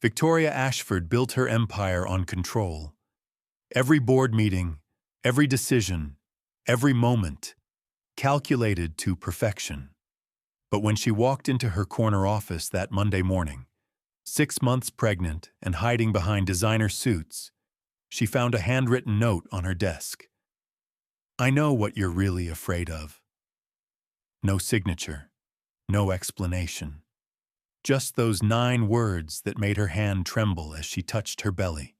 Victoria Ashford built her empire on control. Every board meeting, every decision, every moment, calculated to perfection. But when she walked into her corner office that Monday morning, 6 months pregnant and hiding behind designer suits, she found a handwritten note on her desk. "I know what you're really afraid of." No signature, no explanation. Just those 9 words that made her hand tremble as she touched her belly.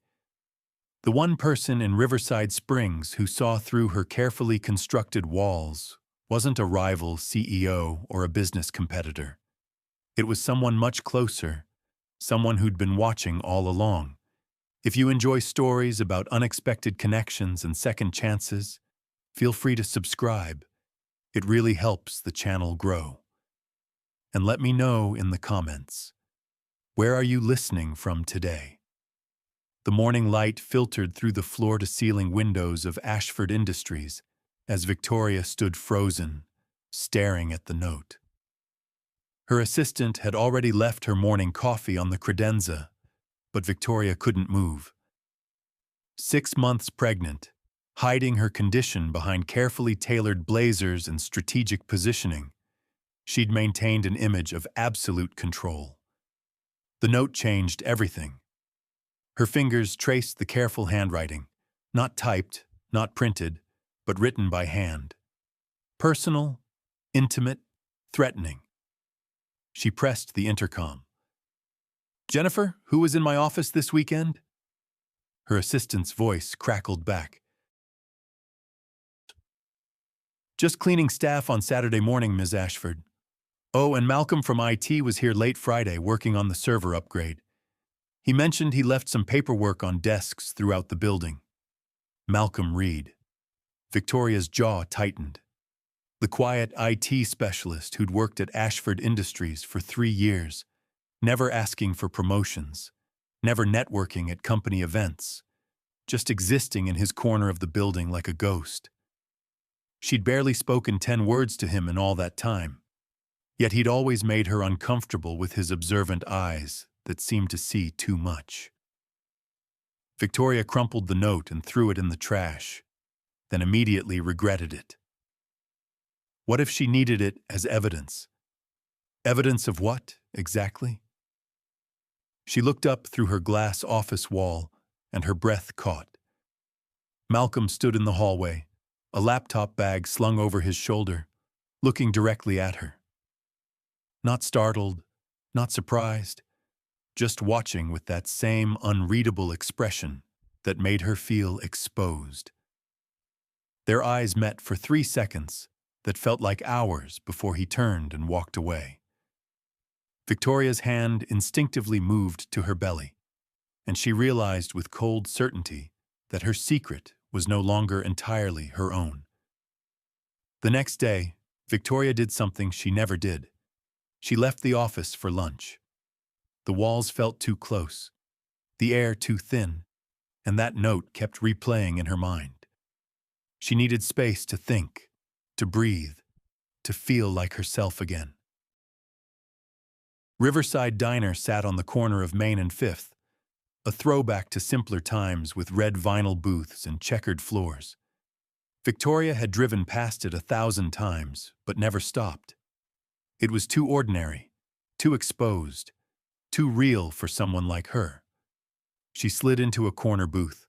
The one person in Riverside Springs who saw through her carefully constructed walls wasn't a rival CEO or a business competitor. It was someone much closer, someone who'd been watching all along. If you enjoy stories about unexpected connections and second chances, feel free to subscribe. It really helps the channel grow. And let me know in the comments, where are you listening from today? The morning light filtered through the floor-to-ceiling windows of Ashford Industries as Victoria stood frozen, staring at the note. Her assistant had already left her morning coffee on the credenza, but Victoria couldn't move. 6 months pregnant, hiding her condition behind carefully tailored blazers and strategic positioning, she'd maintained an image of absolute control. The note changed everything. Her fingers traced the careful handwriting, not typed, not printed, but written by hand. Personal, intimate, threatening. She pressed the intercom. "Jennifer, who was in my office this weekend?" Her assistant's voice crackled back. "Just cleaning staff on Saturday morning, Ms. Ashford. Oh, and Malcolm from IT was here late Friday working on the server upgrade. He mentioned he left some paperwork on desks throughout the building." Malcolm Reed. Victoria's jaw tightened. The quiet IT specialist who'd worked at Ashford Industries for 3 years, never asking for promotions, never networking at company events, just existing in his corner of the building like a ghost. She'd barely spoken 10 words to him in all that time. Yet he'd always made her uncomfortable with his observant eyes that seemed to see too much. Victoria crumpled the note and threw it in the trash, then immediately regretted it. What if she needed it as evidence? Evidence of what, exactly? She looked up through her glass office wall, and her breath caught. Malcolm stood in the hallway, a laptop bag slung over his shoulder, looking directly at her. Not startled, not surprised, just watching with that same unreadable expression that made her feel exposed. Their eyes met for 3 seconds that felt like hours before he turned and walked away. Victoria's hand instinctively moved to her belly, and she realized with cold certainty that her secret was no longer entirely her own. The next day, Victoria did something she never did. She left the office for lunch. The walls felt too close, the air too thin, and that note kept replaying in her mind. She needed space to think, to breathe, to feel like herself again. Riverside Diner sat on the corner of Main and Fifth, a throwback to simpler times with red vinyl booths and checkered floors. Victoria had driven past it 1,000 times, but never stopped. It was too ordinary, too exposed, too real for someone like her. She slid into a corner booth,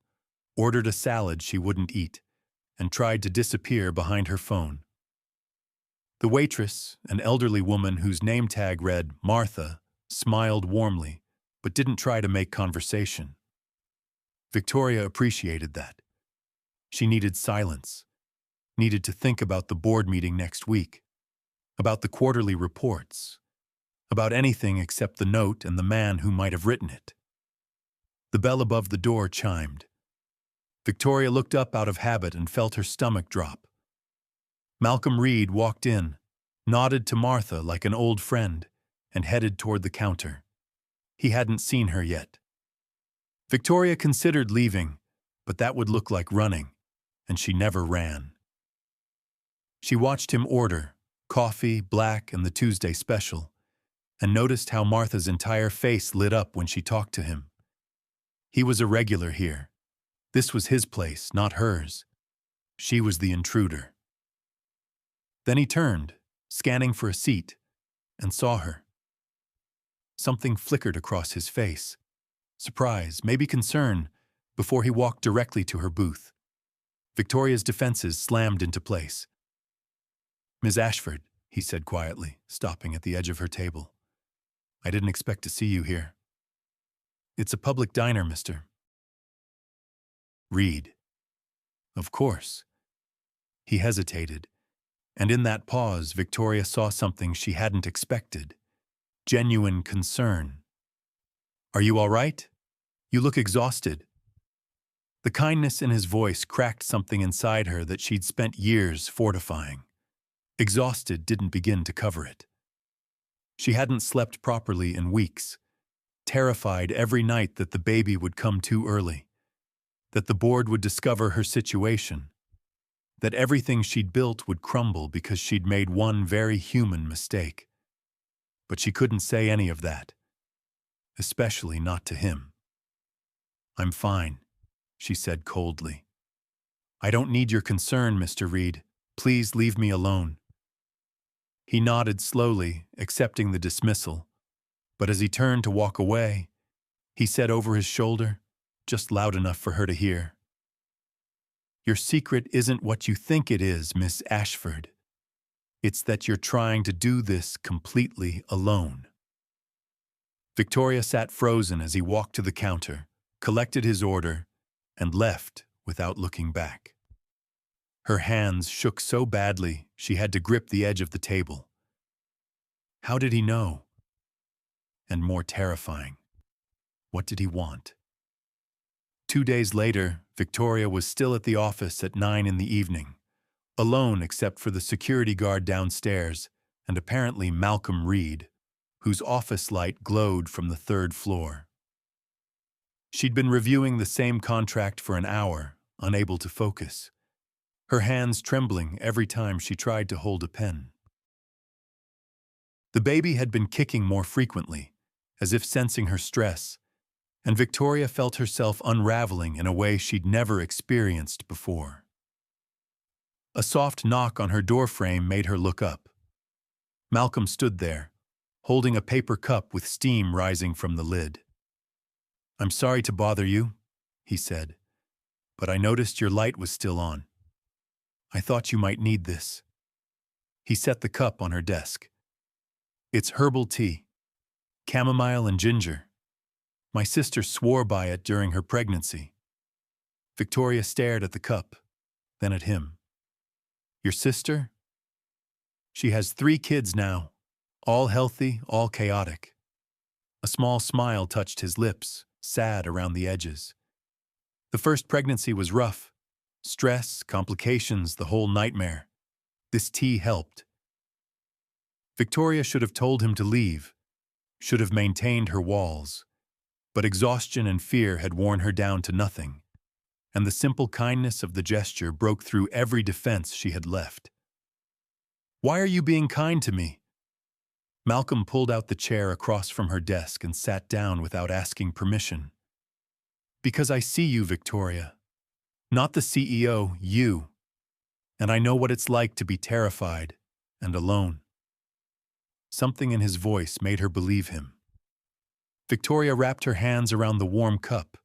ordered a salad she wouldn't eat, and tried to disappear behind her phone. The waitress, an elderly woman whose name tag read Martha, smiled warmly, but didn't try to make conversation. Victoria appreciated that. She needed silence, needed to think about the board meeting next week, about the quarterly reports, about anything except the note and the man who might have written it. The bell above the door chimed. Victoria looked up out of habit and felt her stomach drop. Malcolm Reed walked in, nodded to Martha like an old friend, and headed toward the counter. He hadn't seen her yet. Victoria considered leaving, but that would look like running, and she never ran. She watched him order, coffee, black, and the Tuesday special, and noticed how Martha's entire face lit up when she talked to him. He was a regular here. This was his place, not hers. She was the intruder. Then he turned, scanning for a seat, and saw her. Something flickered across his face. Surprise, maybe concern, before he walked directly to her booth. Victoria's defenses slammed into place. "Ms. Ashford," he said quietly, stopping at the edge of her table. "I didn't expect to see you here." "It's a public diner, Mr. Reed." "Of course." He hesitated, and in that pause, Victoria saw something she hadn't expected. Genuine concern. "Are you all right? You look exhausted." The kindness in his voice cracked something inside her that she'd spent years fortifying. Exhausted didn't begin to cover it. She hadn't slept properly in weeks, terrified every night that the baby would come too early, that the board would discover her situation, that everything she'd built would crumble because she'd made one very human mistake. But she couldn't say any of that, especially not to him. "I'm fine," she said coldly. "I don't need your concern, Mr. Reed. Please leave me alone." He nodded slowly, accepting the dismissal, but as he turned to walk away, he said over his shoulder, just loud enough for her to hear, "Your secret isn't what you think it is, Miss Ashford. It's that you're trying to do this completely alone." Victoria sat frozen as he walked to the counter, collected his order, and left without looking back. Her hands shook so badly she had to grip the edge of the table. How did he know? And more terrifying, what did he want? 2 days later, Victoria was still at the office at 9 in the evening, alone except for the security guard downstairs and apparently Malcolm Reed, whose office light glowed from the 3rd floor. She'd been reviewing the same contract for an hour, unable to focus, her hands trembling every time she tried to hold a pen. The baby had been kicking more frequently, as if sensing her stress, and Victoria felt herself unraveling in a way she'd never experienced before. A soft knock on her doorframe made her look up. Malcolm stood there, holding a paper cup with steam rising from the lid. "I'm sorry to bother you," he said, "but I noticed your light was still on. I thought you might need this." He set the cup on her desk. "It's herbal tea, chamomile and ginger. My sister swore by it during her pregnancy." Victoria stared at the cup, then at him. "Your sister?" "She has 3 kids now, all healthy, all chaotic." A small smile touched his lips, sad around the edges. "The first pregnancy was rough. Stress, complications, the whole nightmare. This tea helped." Victoria should have told him to leave, should have maintained her walls, but exhaustion and fear had worn her down to nothing, and the simple kindness of the gesture broke through every defense she had left. "Why are you being kind to me?" Malcolm pulled out the chair across from her desk and sat down without asking permission. "Because I see you, Victoria. Not the CEO, you. And I know what it's like to be terrified and alone." Something in his voice made her believe him. Victoria wrapped her hands around the warm cup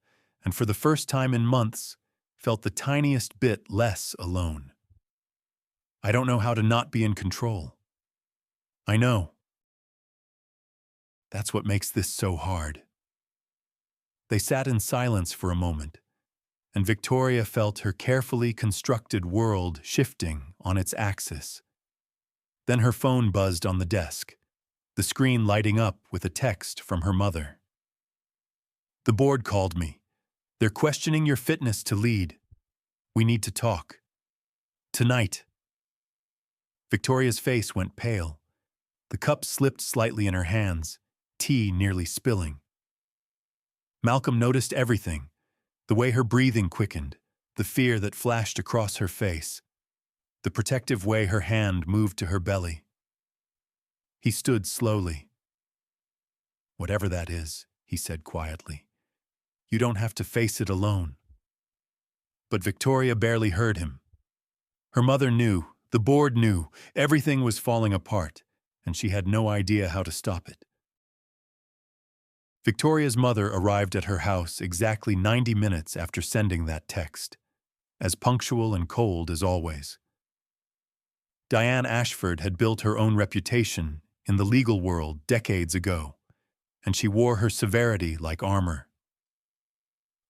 and for the first time in months felt the tiniest bit less alone. "I don't know how to not be in control." "I know. That's what makes this so hard." They sat in silence for a moment, and Victoria felt her carefully constructed world shifting on its axis. Then her phone buzzed on the desk, the screen lighting up with a text from her mother. "The board called me. They're questioning your fitness to lead. We need to talk. Tonight." Victoria's face went pale. The cup slipped slightly in her hands, tea nearly spilling. Malcolm noticed everything, the way her breathing quickened, the fear that flashed across her face, the protective way her hand moved to her belly. He stood slowly. Whatever that is, he said quietly. You don't have to face it alone. But Victoria barely heard him. Her mother knew, the board knew, everything was falling apart, and she had no idea how to stop it. Victoria's mother arrived at her house exactly 90 minutes after sending that text, as punctual and cold as always. Diane Ashford had built her own reputation in the legal world decades ago, and she wore her severity like armor.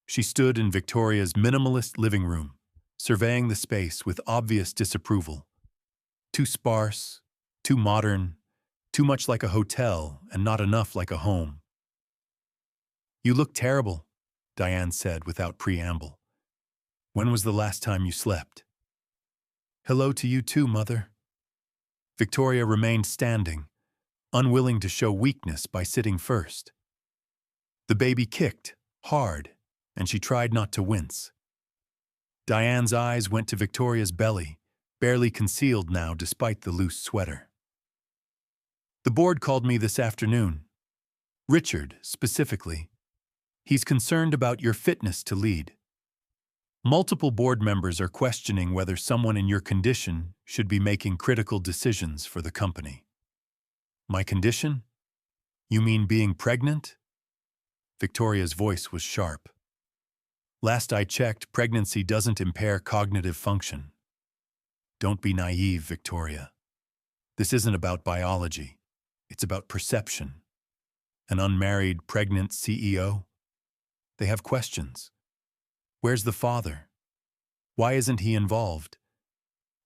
She stood in Victoria's minimalist living room, surveying the space with obvious disapproval. Too sparse, too modern, too much like a hotel and not enough like a home. You look terrible, Diane said without preamble. When was the last time you slept? Hello to you too, Mother. Victoria remained standing, unwilling to show weakness by sitting first. The baby kicked, hard, and she tried not to wince. Diane's eyes went to Victoria's belly, barely concealed now despite the loose sweater. The board called me this afternoon. Richard, specifically. He's concerned about your fitness to lead. Multiple board members are questioning whether someone in your condition should be making critical decisions for the company. My condition? You mean being pregnant? Victoria's voice was sharp. Last I checked, pregnancy doesn't impair cognitive function. Don't be naive, Victoria. This isn't about biology. It's about perception. An unmarried, pregnant CEO? They have questions. Where's the father? Why isn't he involved?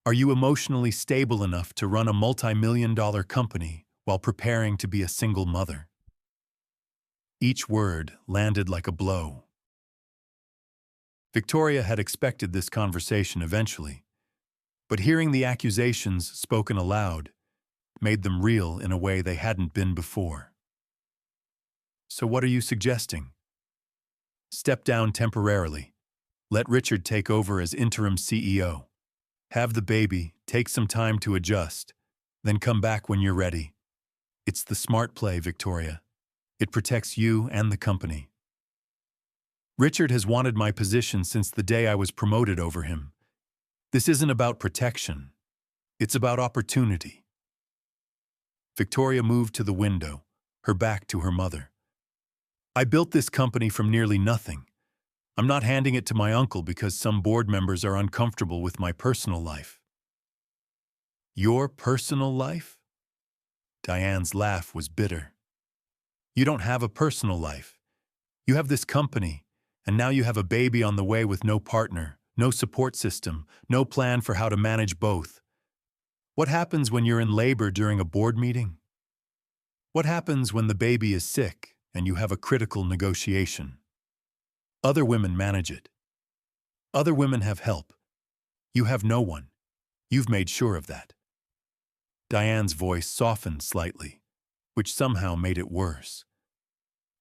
Are you emotionally stable enough to run a multi-million-dollar company while preparing to be a single mother? Each word landed like a blow. Victoria had expected this conversation eventually, but hearing the accusations spoken aloud made them real in a way they hadn't been before. So what are you suggesting? Step down temporarily. Let Richard take over as interim CEO. Have the baby, take some time to adjust, then come back when you're ready. It's the smart play, Victoria. It protects you and the company. Richard has wanted my position since the day I was promoted over him. This isn't about protection. It's about opportunity. Victoria moved to the window, her back to her mother. I built this company from nearly nothing. I'm not handing it to my uncle because some board members are uncomfortable with my personal life. Your personal life? Diane's laugh was bitter. You don't have a personal life. You have this company, and now you have a baby on the way with no partner, no support system, no plan for how to manage both. What happens when you're in labor during a board meeting? What happens when the baby is sick and you have a critical negotiation? Other women manage it. Other women have help. You have no one. You've made sure of that. Diane's voice softened slightly, which somehow made it worse.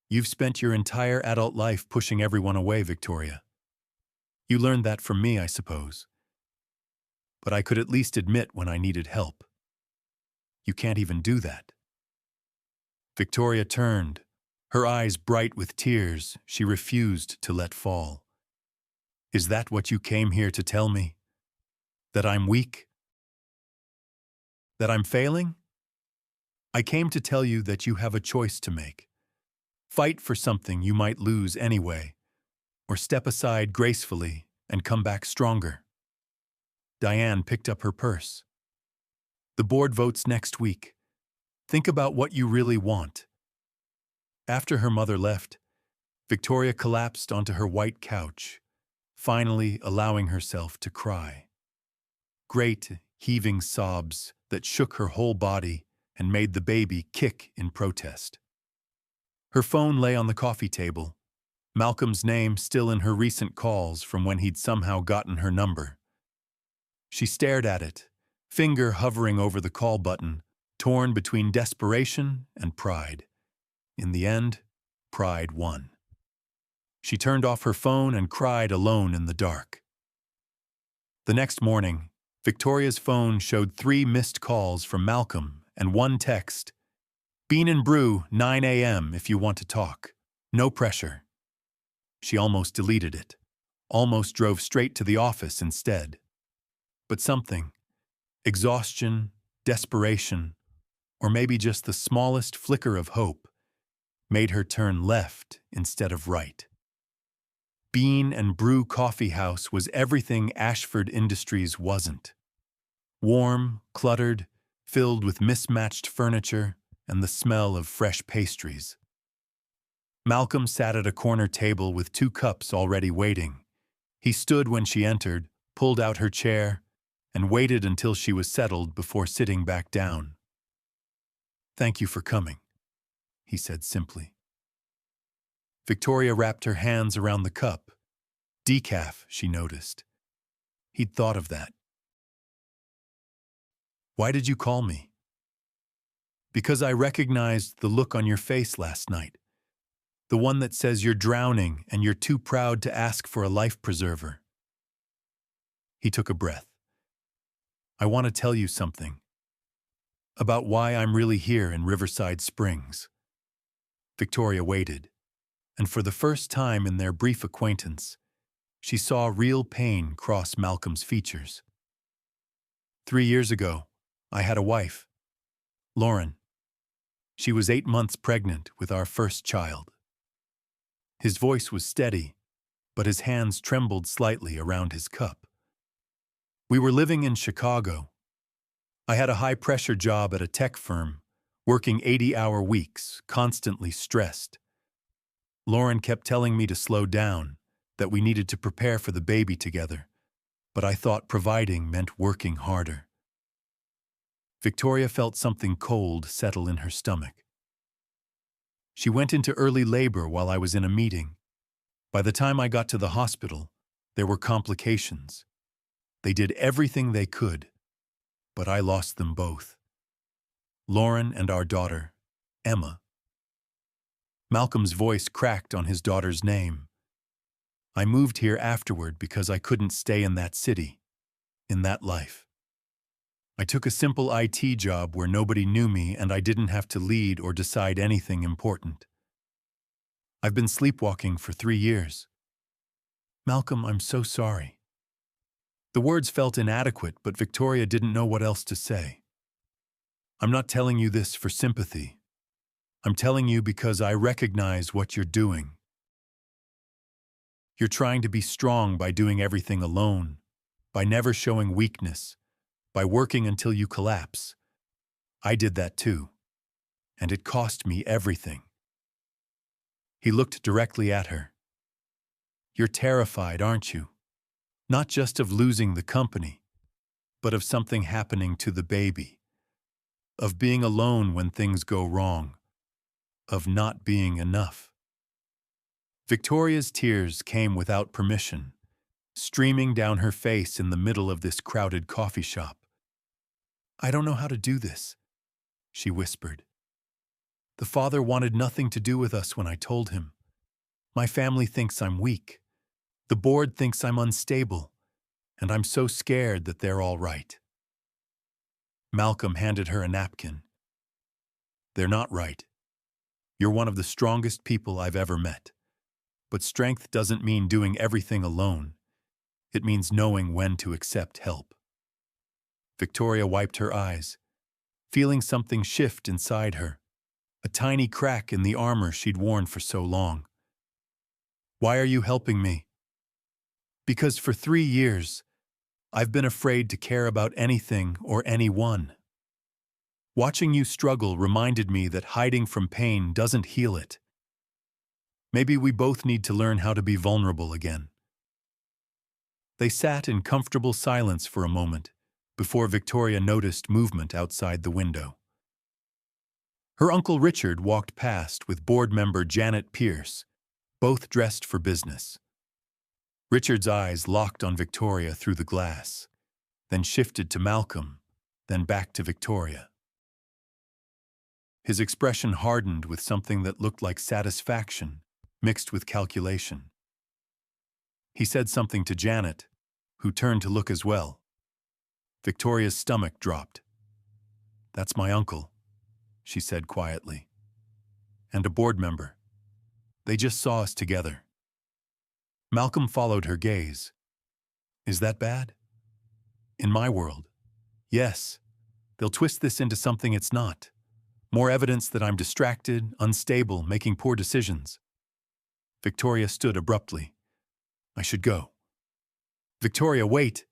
You've spent your entire adult life pushing everyone away, Victoria. You learned that from me, I suppose. But I could at least admit when I needed help. You can't even do that. Victoria turned, her eyes bright with tears she refused to let fall. Is that what you came here to tell me? That I'm weak? That I'm failing? I came to tell you that you have a choice to make. Fight for something you might lose anyway, or step aside gracefully and come back stronger. Diane picked up her purse. The board votes next week. Think about what you really want. After her mother left, Victoria collapsed onto her white couch, finally allowing herself to cry. Great, heaving sobs that shook her whole body and made the baby kick in protest. Her phone lay on the coffee table, Malcolm's name still in her recent calls from when he'd somehow gotten her number. She stared at it, finger hovering over the call button, torn between desperation and pride. In the end, pride won. She turned off her phone and cried alone in the dark. The next morning, Victoria's phone showed 3 missed calls from Malcolm and 1 text. Bean and brew, 9 a.m. if you want to talk. No pressure. She almost deleted it. Almost drove straight to the office instead. But something, exhaustion, desperation, or maybe just the smallest flicker of hope, made her turn left instead of right. Bean and Brew Coffee House was everything Ashford Industries wasn't. Warm, cluttered, filled with mismatched furniture and the smell of fresh pastries. Malcolm sat at a corner table with 2 cups already waiting. He stood when she entered, pulled out her chair, and waited until she was settled before sitting back down. "Thank you for coming," he said simply. Victoria wrapped her hands around the cup. Decaf, she noticed. He'd thought of that. "Why did you call me?" "Because I recognized the look on your face last night. The one that says you're drowning and you're too proud to ask for a life preserver." He took a breath. "I want to tell you something. About why I'm really here in Riverside Springs." Victoria waited, and for the first time in their brief acquaintance, she saw real pain cross Malcolm's features. 3 years ago, I had a wife, Lauren. She was 8 months pregnant with our first child. His voice was steady, but his hands trembled slightly around his cup. "We were living in Chicago. I had a high-pressure job at a tech firm, working 80-hour weeks, constantly stressed. Lauren kept telling me to slow down, that we needed to prepare for the baby together, but I thought providing meant working harder." Victoria felt something cold settle in her stomach. "She went into early labor while I was in a meeting. By the time I got to the hospital, there were complications. They did everything they could, but I lost them both. Lauren and our daughter, Emma." Malcolm's voice cracked on his daughter's name. "I moved here afterward because I couldn't stay in that city, in that life. I took a simple IT job where nobody knew me and I didn't have to lead or decide anything important. I've been sleepwalking for 3 years. Malcolm, I'm so sorry." The words felt inadequate, but Victoria didn't know what else to say. "I'm not telling you this for sympathy. I'm telling you because I recognize what you're doing. You're trying to be strong by doing everything alone, by never showing weakness, by working until you collapse. I did that too, and it cost me everything." He looked directly at her. "You're terrified, aren't you? Not just of losing the company, but of something happening to the baby, of being alone when things go wrong, of not being enough." Victoria's tears came without permission, streaming down her face in the middle of this crowded coffee shop. "I don't know how to do this," she whispered. "The father wanted nothing to do with us when I told him. My family thinks I'm weak. The board thinks I'm unstable, and I'm so scared that they're all right." Malcolm handed her a napkin. "They're not right. You're one of the strongest people I've ever met. But strength doesn't mean doing everything alone. It means knowing when to accept help." Victoria wiped her eyes, feeling something shift inside her, a tiny crack in the armor she'd worn for so long. "Why are you helping me?" "Because for 3 years, I've been afraid to care about anything or anyone. Watching you struggle reminded me that hiding from pain doesn't heal it. Maybe we both need to learn how to be vulnerable again." They sat in comfortable silence for a moment before Victoria noticed movement outside the window. Her Uncle Richard walked past with board member Janet Pierce, both dressed for business. Richard's eyes locked on Victoria through the glass, then shifted to Malcolm, then back to Victoria. His expression hardened with something that looked like satisfaction, mixed with calculation. He said something to Janet, who turned to look as well. Victoria's stomach dropped. "That's my uncle." she said quietly. And a board member. They just saw us together. Malcolm followed her gaze. Is that bad? In my world, yes. They'll twist this into something it's not. More evidence that I'm distracted, unstable, making poor decisions. Victoria stood abruptly. I should go. Victoria, wait!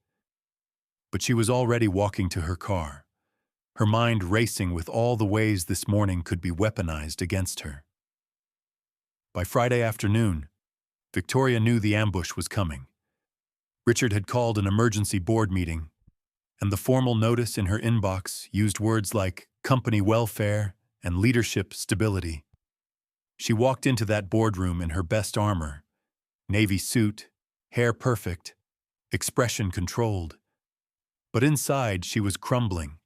But she was already walking to her car, her mind racing with all the ways this morning could be weaponized against her. By Friday afternoon, Victoria knew the ambush was coming. Richard had called an emergency board meeting, and the formal notice in her inbox used words like company welfare and leadership stability. She walked into that boardroom in her best armor, navy suit, hair perfect, expression controlled. But inside she was crumbling.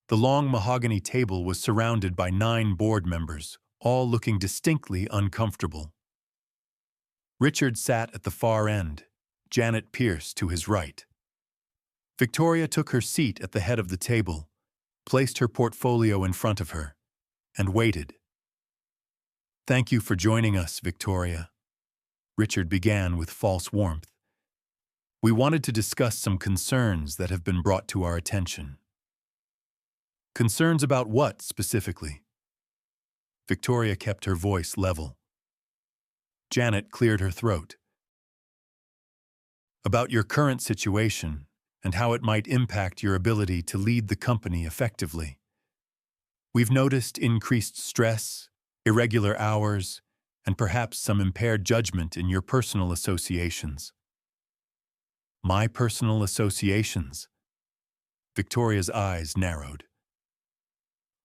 The long mahogany table was surrounded by 9 board members, all looking distinctly uncomfortable. Richard sat at the far end, Janet Pierce to his right. Victoria took her seat at the head of the table, placed her portfolio in front of her, and waited. Thank you for joining us, Victoria, Richard began with false warmth. We wanted to discuss some concerns that have been brought to our attention. Concerns about what, specifically? Victoria kept her voice level. Janet cleared her throat. About your current situation and how it might impact your ability to lead the company effectively. We've noticed increased stress, irregular hours, and perhaps some impaired judgment in your personal associations. My personal associations? Victoria's eyes narrowed.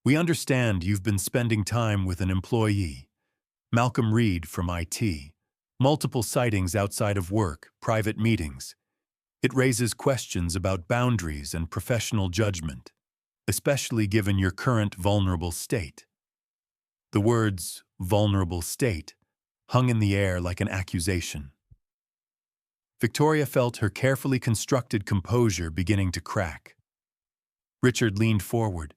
We understand you've been spending time with an employee, Malcolm Reed from IT, multiple sightings outside of work, private meetings. It raises questions about boundaries and professional judgment, especially given your current vulnerable state. The words, vulnerable state, hung in the air like an accusation. Victoria felt her carefully constructed composure beginning to crack. Richard leaned forward,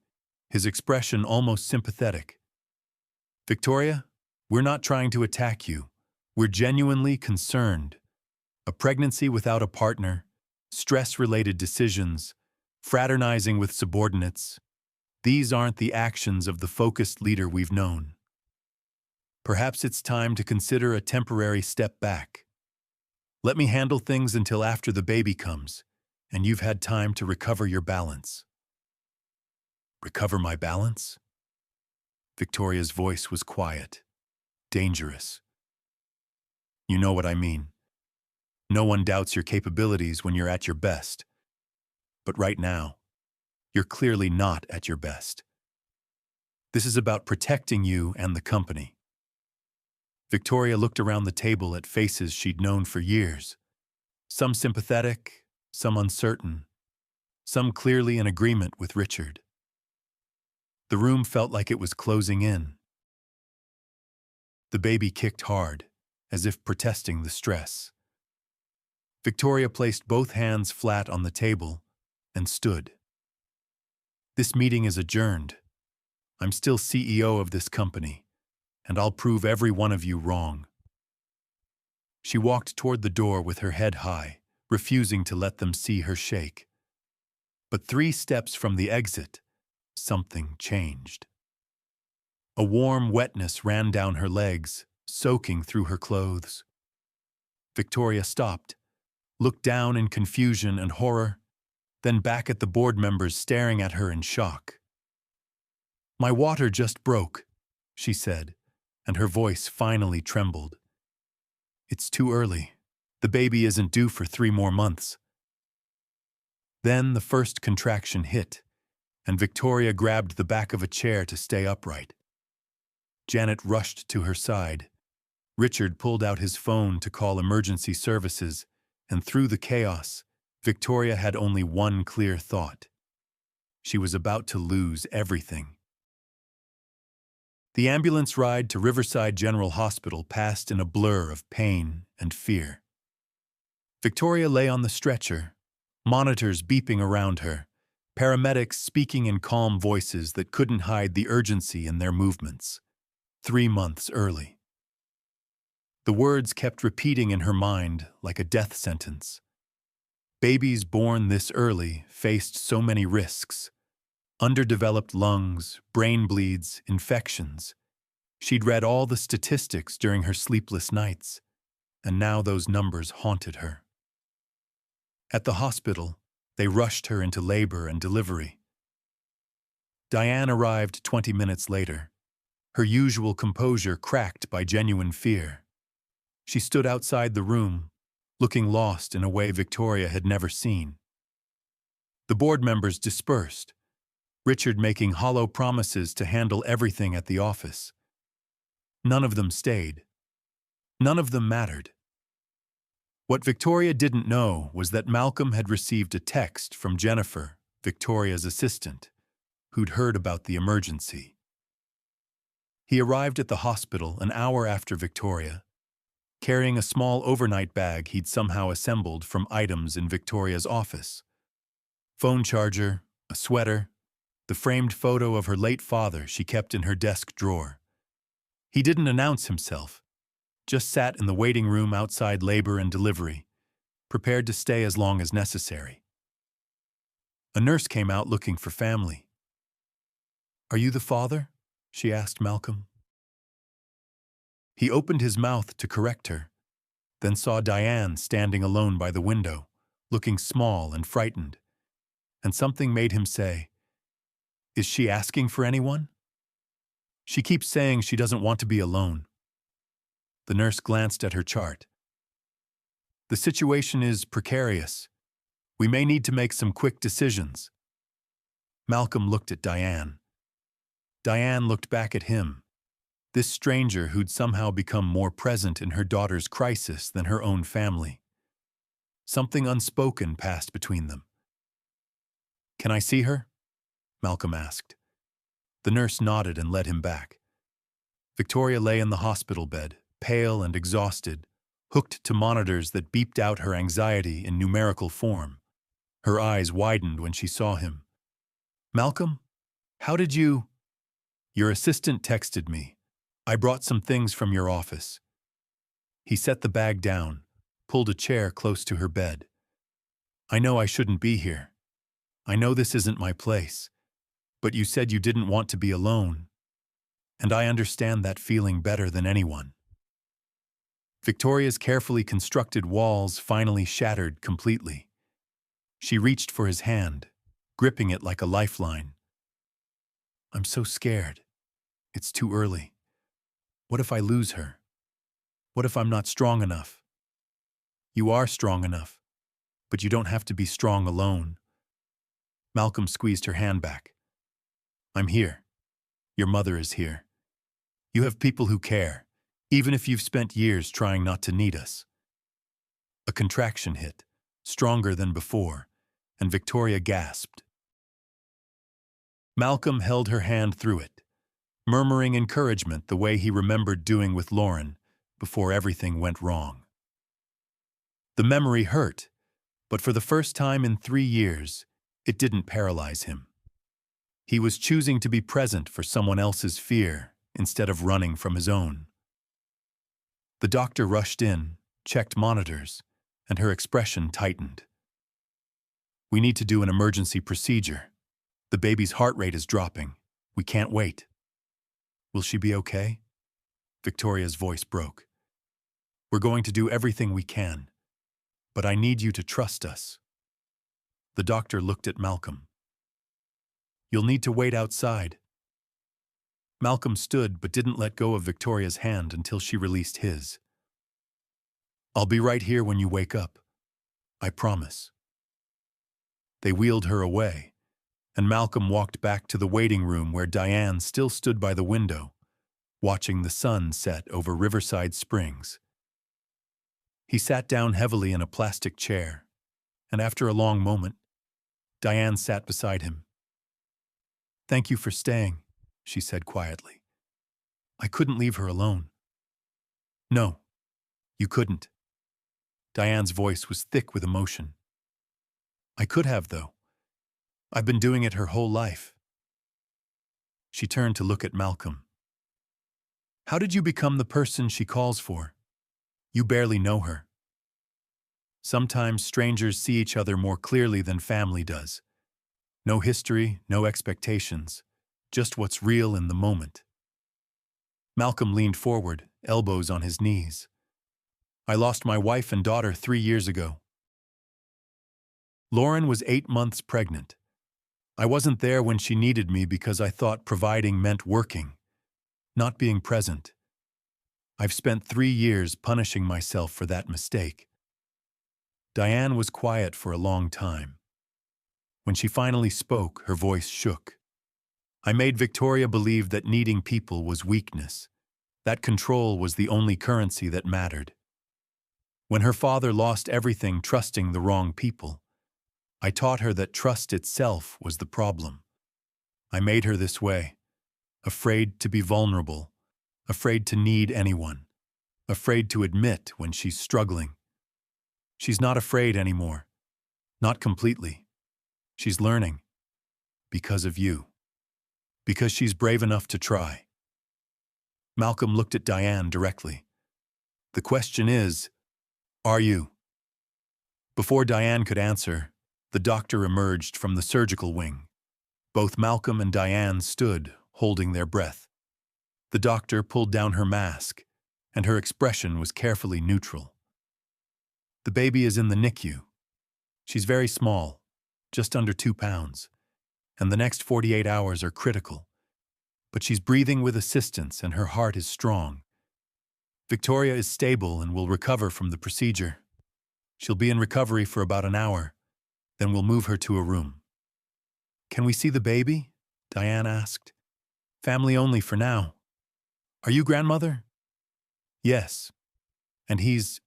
his expression almost sympathetic. Victoria, we're not trying to attack you. We're genuinely concerned. A pregnancy without a partner, stress-related decisions, fraternizing with subordinates. These aren't the actions of the focused leader we've known. Perhaps it's time to consider a temporary step back. Let me handle things until after the baby comes, and you've had time to recover your balance. Recover my balance? Victoria's voice was quiet, dangerous. You know what I mean. No one doubts your capabilities when you're at your best. But right now, you're clearly not at your best. This is about protecting you and the company. Victoria looked around the table at faces she'd known for years. Some sympathetic, some uncertain, some clearly in agreement with Richard. The room felt like it was closing in. The baby kicked hard, as if protesting the stress. Victoria placed both hands flat on the table and stood. This meeting is adjourned. I'm still CEO of this company, and I'll prove every one of you wrong. She walked toward the door with her head high, refusing to let them see her shake. But 3 steps from the exit, something changed. A warm wetness ran down her legs, soaking through her clothes. Victoria stopped, looked down in confusion and horror, then back at the board members staring at her in shock. My water just broke, she said, and her voice finally trembled. It's too early. The baby isn't due for 3 more months. Then the first contraction hit, and Victoria grabbed the back of a chair to stay upright. Janet rushed to her side. Richard pulled out his phone to call emergency services, and through the chaos, Victoria had only one clear thought. She was about to lose everything. The ambulance ride to Riverside General Hospital passed in a blur of pain and fear. Victoria lay on the stretcher, monitors beeping around her, paramedics speaking in calm voices that couldn't hide the urgency in their movements. 3 months early. The words kept repeating in her mind like a death sentence. Babies born this early faced so many risks. Underdeveloped lungs, brain bleeds, infections. She'd read all the statistics during her sleepless nights, and now those numbers haunted her. At the hospital, they rushed her into labor and delivery. Diane arrived 20 minutes later, her usual composure cracked by genuine fear. She stood outside the room, looking lost in a way Victoria had never seen. The board members dispersed, Richard making hollow promises to handle everything at the office. None of them stayed. None of them mattered. What Victoria didn't know was that Malcolm had received a text from Jennifer, Victoria's assistant, who'd heard about the emergency. He arrived at the hospital an hour after Victoria, carrying a small overnight bag he'd somehow assembled from items in Victoria's office. Phone charger, a sweater, the framed photo of her late father she kept in her desk drawer. He didn't announce himself, just sat in the waiting room outside labor and delivery, prepared to stay as long as necessary. A nurse came out looking for family. "Are you the father?" she asked Malcolm. He opened his mouth to correct her, then saw Diane standing alone by the window, looking small and frightened, and something made him say, "Is she asking for anyone? She keeps saying she doesn't want to be alone." The nurse glanced at her chart. "The situation is precarious. We may need to make some quick decisions." Malcolm looked at Diane. Diane looked back at him, this stranger who'd somehow become more present in her daughter's crisis than her own family. Something unspoken passed between them. "Can I see her?" Malcolm asked. The nurse nodded and led him back. Victoria lay in the hospital bed, pale and exhausted, hooked to monitors that beeped out her anxiety in numerical form. Her eyes widened when she saw him. "Malcolm, how did you—" "Your assistant texted me. I brought some things from your office." He set the bag down, pulled a chair close to her bed. "I know I shouldn't be here. I know this isn't my place. But you said you didn't want to be alone. And I understand that feeling better than anyone." Victoria's carefully constructed walls finally shattered completely. She reached for his hand, gripping it like a lifeline. "I'm so scared. It's too early. What if I lose her? What if I'm not strong enough?" "You are strong enough, but you don't have to be strong alone." Malcolm squeezed her hand back. "I'm here. Your mother is here. You have people who care, even if you've spent years trying not to need us." A contraction hit, stronger than before, and Victoria gasped. Malcolm held her hand through it, murmuring encouragement the way he remembered doing with Lauren before everything went wrong. The memory hurt, but for the first time in 3 years, it didn't paralyze him. He was choosing to be present for someone else's fear instead of running from his own. The doctor rushed in, checked monitors, and her expression tightened. "We need to do an emergency procedure. The baby's heart rate is dropping. We can't wait." "Will she be okay?" Victoria's voice broke. "We're going to do everything we can, but I need you to trust us." The doctor looked at Malcolm. "You'll need to wait outside." Malcolm stood but didn't let go of Victoria's hand until she released his. "I'll be right here when you wake up. I promise." They wheeled her away, and Malcolm walked back to the waiting room where Diane still stood by the window, watching the sun set over Riverside Springs. He sat down heavily in a plastic chair, and after a long moment, Diane sat beside him. "Thank you for staying," she said quietly. "I couldn't leave her alone." "No, you couldn't." Diane's voice was thick with emotion. "I could have, though. I've been doing it her whole life. She turned to look at Malcolm. How did you become the person she calls for? You barely know her. Sometimes strangers see each other more clearly than family does. No history, no expectations, just what's real in the moment. Malcolm leaned forward, elbows on his knees. I lost my wife and daughter 3 years ago. Lauren was 8 months pregnant. I wasn't there when she needed me because I thought providing meant working, not being present. I've spent 3 years punishing myself for that mistake. Diane was quiet for a long time. When she finally spoke, her voice shook. I made Victoria believe that needing people was weakness, that control was the only currency that mattered. When her father lost everything trusting the wrong people, I taught her that trust itself was the problem. I made her this way, afraid to be vulnerable, afraid to need anyone, afraid to admit when she's struggling. She's not afraid anymore, not completely. She's learning, because of you, because she's brave enough to try. Malcolm looked at Diane directly. The question is, are you? Before Diane could answer, the doctor emerged from the surgical wing. Both Malcolm and Diane stood, holding their breath. The doctor pulled down her mask, and her expression was carefully neutral. The baby is in the NICU. She's very small, just under 2 pounds, and the next 48 hours are critical. But she's breathing with assistance and her heart is strong. Victoria is stable and will recover from the procedure. She'll be in recovery for about an hour, then we'll move her to a room. Can we see the baby? Diane asked. Family only for now. Are you grandmother? Yes. And he's...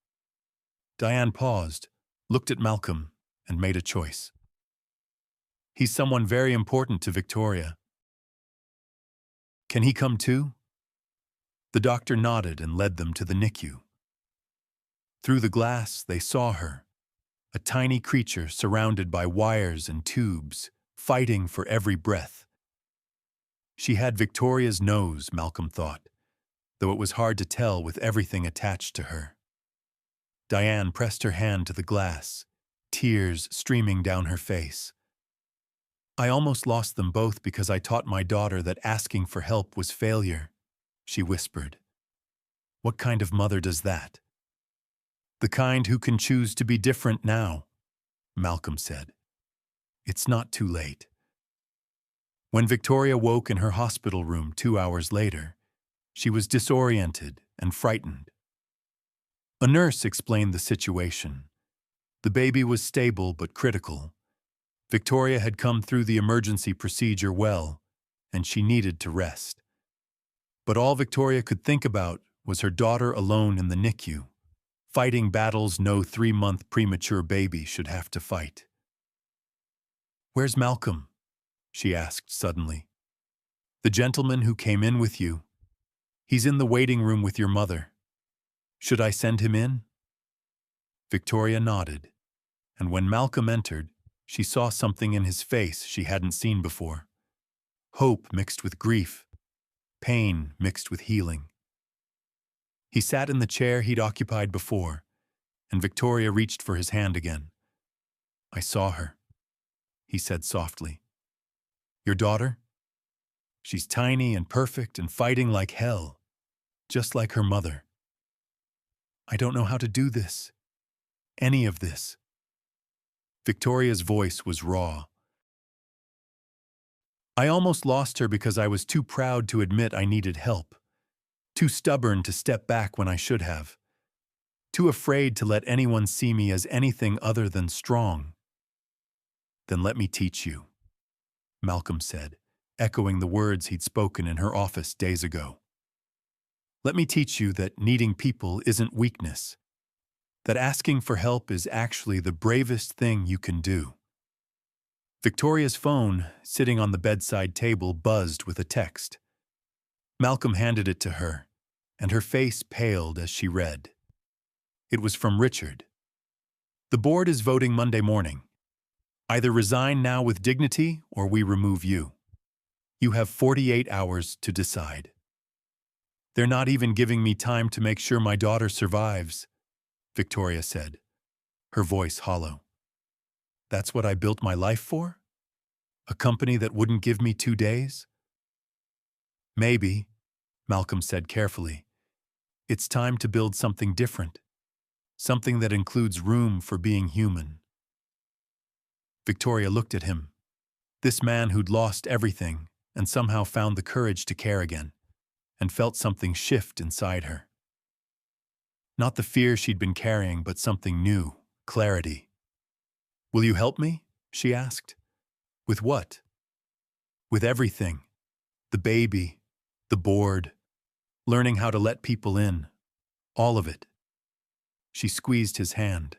Diane paused, looked at Malcolm, and made a choice. He's someone very important to Victoria. Can he come too? The doctor nodded and led them to the NICU. Through the glass, they saw her, a tiny creature surrounded by wires and tubes, fighting for every breath. She had Victoria's nose, Malcolm thought, though it was hard to tell with everything attached to her. Diane pressed her hand to the glass, tears streaming down her face. I almost lost them both because I taught my daughter that asking for help was failure, she whispered. What kind of mother does that? The kind who can choose to be different now, Malcolm said. It's not too late. When Victoria woke in her hospital room 2 hours later, she was disoriented and frightened. A nurse explained the situation. The baby was stable but critical. Victoria had come through the emergency procedure well, and she needed to rest. But all Victoria could think about was her daughter alone in the NICU, fighting battles no 3-month premature baby should have to fight. Where's Malcolm? She asked suddenly. The gentleman who came in with you. He's in the waiting room with your mother. Should I send him in? Victoria nodded, and when Malcolm entered, she saw something in his face she hadn't seen before. Hope mixed with grief, pain mixed with healing. He sat in the chair he'd occupied before, and Victoria reached for his hand again. I saw her, he said softly. Your daughter? She's tiny and perfect and fighting like hell, just like her mother. I don't know how to do this. Any of this. Victoria's voice was raw. I almost lost her because I was too proud to admit I needed help, too stubborn to step back when I should have, too afraid to let anyone see me as anything other than strong. Then let me teach you, Malcolm said, echoing the words he'd spoken in her office days ago. Let me teach you that needing people isn't weakness, that asking for help is actually the bravest thing you can do. Victoria's phone, sitting on the bedside table, buzzed with a text. Malcolm handed it to her, and her face paled as she read. It was from Richard. The board is voting Monday morning. Either resign now with dignity or we remove you. You have 48 hours to decide. They're not even giving me time to make sure my daughter survives, Victoria said, her voice hollow. That's what I built my life for? A company that wouldn't give me 2 days? Maybe, Malcolm said carefully. It's time to build something different. Something that includes room for being human. Victoria looked at him. This man who'd lost everything and somehow found the courage to care again, and felt something shift inside her. Not the fear she'd been carrying, but something new, clarity. Will you help me? She asked. With what? With everything. The baby, the board, learning how to let people in. All of it. She squeezed his hand.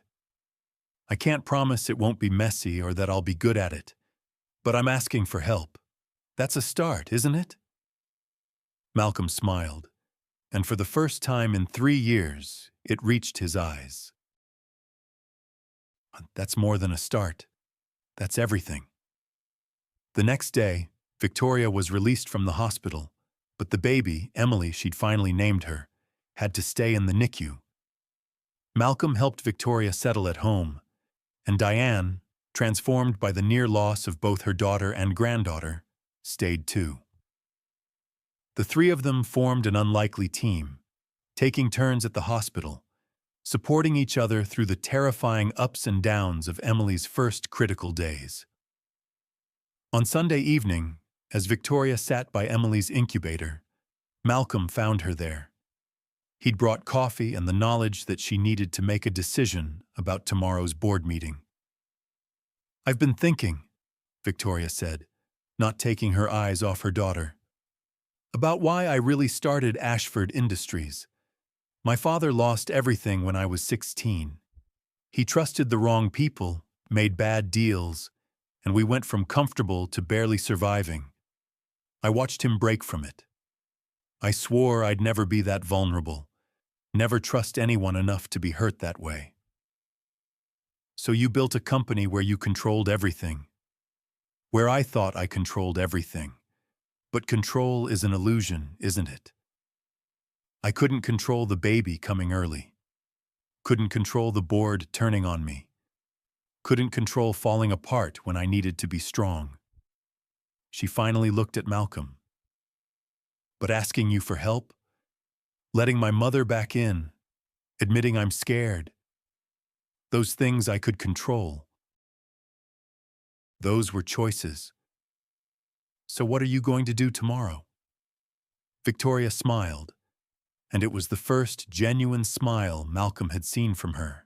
I can't promise it won't be messy or that I'll be good at it, but I'm asking for help. That's a start, isn't it? Malcolm smiled, and for the first time in 3 years, it reached his eyes. That's more than a start. That's everything. The next day, Victoria was released from the hospital, but the baby, Emily she'd finally named her, had to stay in the NICU. Malcolm helped Victoria settle at home, and Diane, transformed by the near loss of both her daughter and granddaughter, stayed too. The three of them formed an unlikely team, taking turns at the hospital, supporting each other through the terrifying ups and downs of Emily's first critical days. On Sunday evening, as Victoria sat by Emily's incubator, Malcolm found her there. He'd brought coffee and the knowledge that she needed to make a decision about tomorrow's board meeting. I've been thinking, Victoria said, not taking her eyes off her daughter, about why I really started Ashford Industries. My father lost everything when I was 16. He trusted the wrong people, made bad deals, and we went from comfortable to barely surviving. I watched him break from it. I swore I'd never be that vulnerable, never trust anyone enough to be hurt that way. So you built a company where you controlled everything. Where I thought I controlled everything. But control is an illusion, isn't it? I couldn't control the baby coming early. Couldn't control the board turning on me. Couldn't control falling apart when I needed to be strong. She finally looked at Malcolm. But asking you for help? Letting my mother back in? Admitting I'm scared? Those things I could control. Those were choices. So what are you going to do tomorrow? Victoria smiled, and it was the first genuine smile Malcolm had seen from her.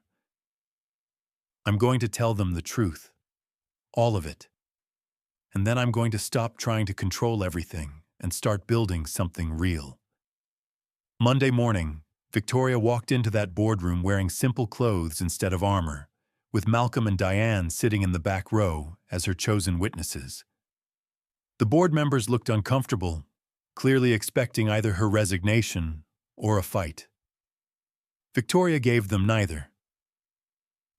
I'm going to tell them the truth. All of it. And then I'm going to stop trying to control everything and start building something real. Monday morning, Victoria walked into that boardroom wearing simple clothes instead of armor, with Malcolm and Diane sitting in the back row as her chosen witnesses. The board members looked uncomfortable, clearly expecting either her resignation or a fight. Victoria gave them neither.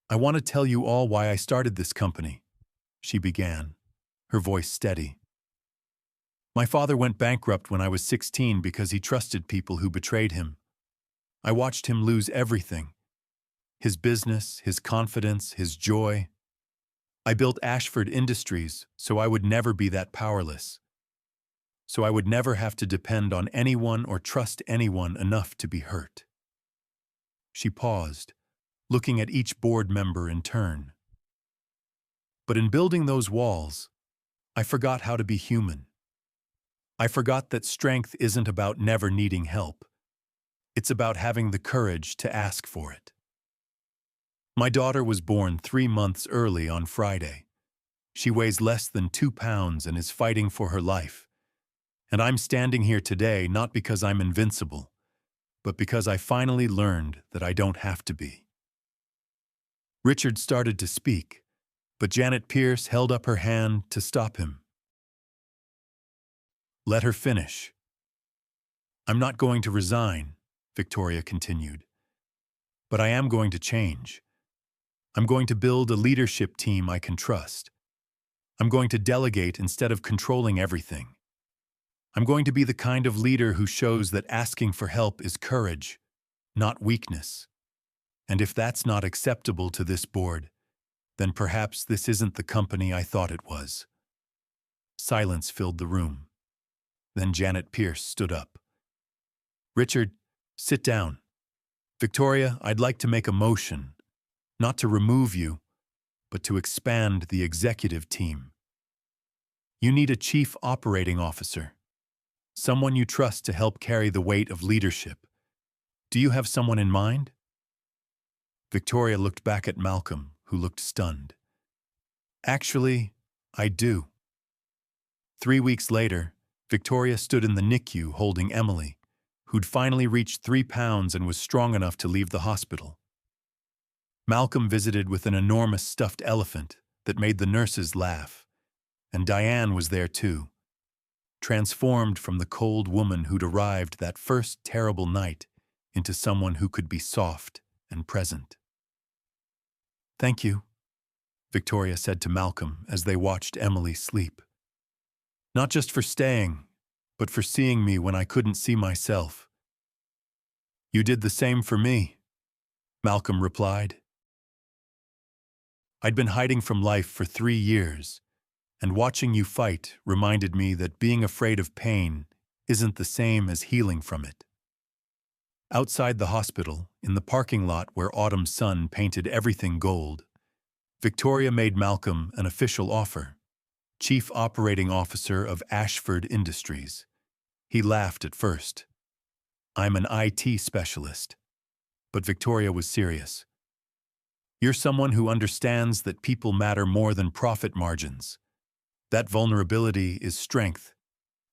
I want to tell you all why I started this company, she began, her voice steady. My father went bankrupt when I was 16 because he trusted people who betrayed him. I watched him lose everything. His business, his confidence, his joy. I built Ashford Industries so I would never be that powerless. So I would never have to depend on anyone or trust anyone enough to be hurt. She paused, looking at each board member in turn. But in building those walls, I forgot how to be human. I forgot that strength isn't about never needing help. It's about having the courage to ask for it. My daughter was born 3 months early on Friday. She weighs less than 2 pounds and is fighting for her life. And I'm standing here today not because I'm invincible, but because I finally learned that I don't have to be. Richard started to speak, but Janet Pierce held up her hand to stop him. Let her finish. I'm not going to resign, Victoria continued. But I am going to change. I'm going to build a leadership team I can trust. I'm going to delegate instead of controlling everything. I'm going to be the kind of leader who shows that asking for help is courage, not weakness. And if that's not acceptable to this board, then perhaps this isn't the company I thought it was. Silence filled the room. Then Janet Pierce stood up. Richard, sit down. Victoria, I'd like to make a motion, not to remove you, but to expand the executive team. You need a chief operating officer, someone you trust to help carry the weight of leadership. Do you have someone in mind? Victoria looked back at Malcolm, who looked stunned. Actually, I do. 3 weeks later, Victoria stood in the NICU holding Emily, who'd finally reached 3 pounds and was strong enough to leave the hospital. Malcolm visited with an enormous stuffed elephant that made the nurses laugh, and Diane was there too, transformed from the cold woman who'd arrived that first terrible night into someone who could be soft and present. Thank you, Victoria said to Malcolm as they watched Emily sleep. Not just for staying, but for seeing me when I couldn't see myself. You did the same for me, Malcolm replied. I'd been hiding from life for 3 years, and watching you fight reminded me that being afraid of pain isn't the same as healing from it. Outside the hospital, in the parking lot where autumn sun painted everything gold, Victoria made Malcolm an official offer. Chief Operating Officer of Ashford Industries. He laughed at first. I'm an IT specialist. But Victoria was serious. You're someone who understands that people matter more than profit margins. That vulnerability is strength.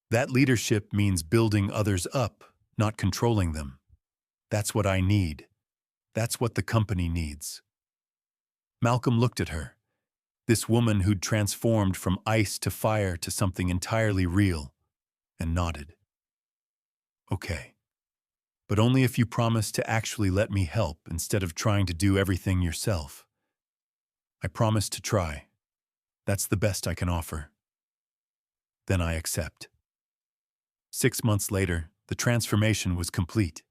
That leadership means building others up, not controlling them. That's what I need. That's what the company needs. Malcolm looked at her. This woman who'd transformed from ice to fire to something entirely real, and nodded. Okay, but only if you promise to actually let me help instead of trying to do everything yourself. I promise to try. That's the best I can offer. Then I accept. 6 months later, the transformation was complete.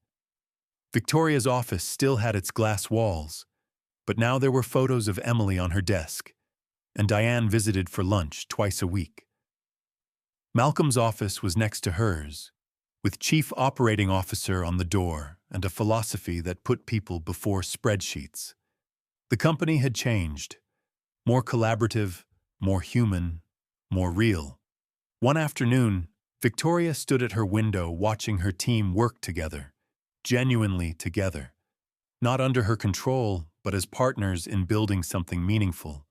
Victoria's office still had its glass walls, but now there were photos of Emily on her desk, and Diane visited for lunch twice a week. Malcolm's office was next to hers, with Chief Operating Officer on the door and a philosophy that put people before spreadsheets. The company had changed. More collaborative, more human, more real. One afternoon, Victoria stood at her window watching her team work together, genuinely together, not under her control, but as partners in building something meaningful.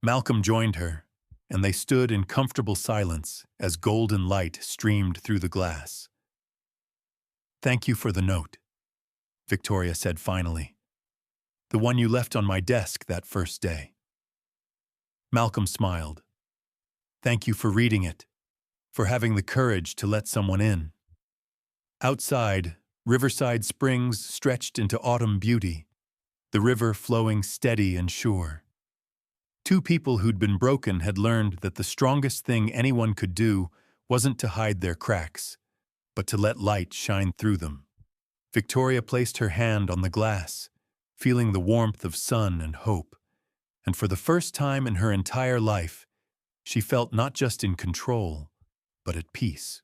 Malcolm joined her, and they stood in comfortable silence as golden light streamed through the glass. Thank you for the note, Victoria said finally. The one you left on my desk that first day. Malcolm smiled. Thank you for reading it, for having the courage to let someone in. Outside, Riverside Springs stretched into autumn beauty, the river flowing steady and sure. 2 people who'd been broken had learned that the strongest thing anyone could do wasn't to hide their cracks, but to let light shine through them. Victoria placed her hand on the glass, feeling the warmth of sun and hope, and for the first time in her entire life, she felt not just in control, but at peace.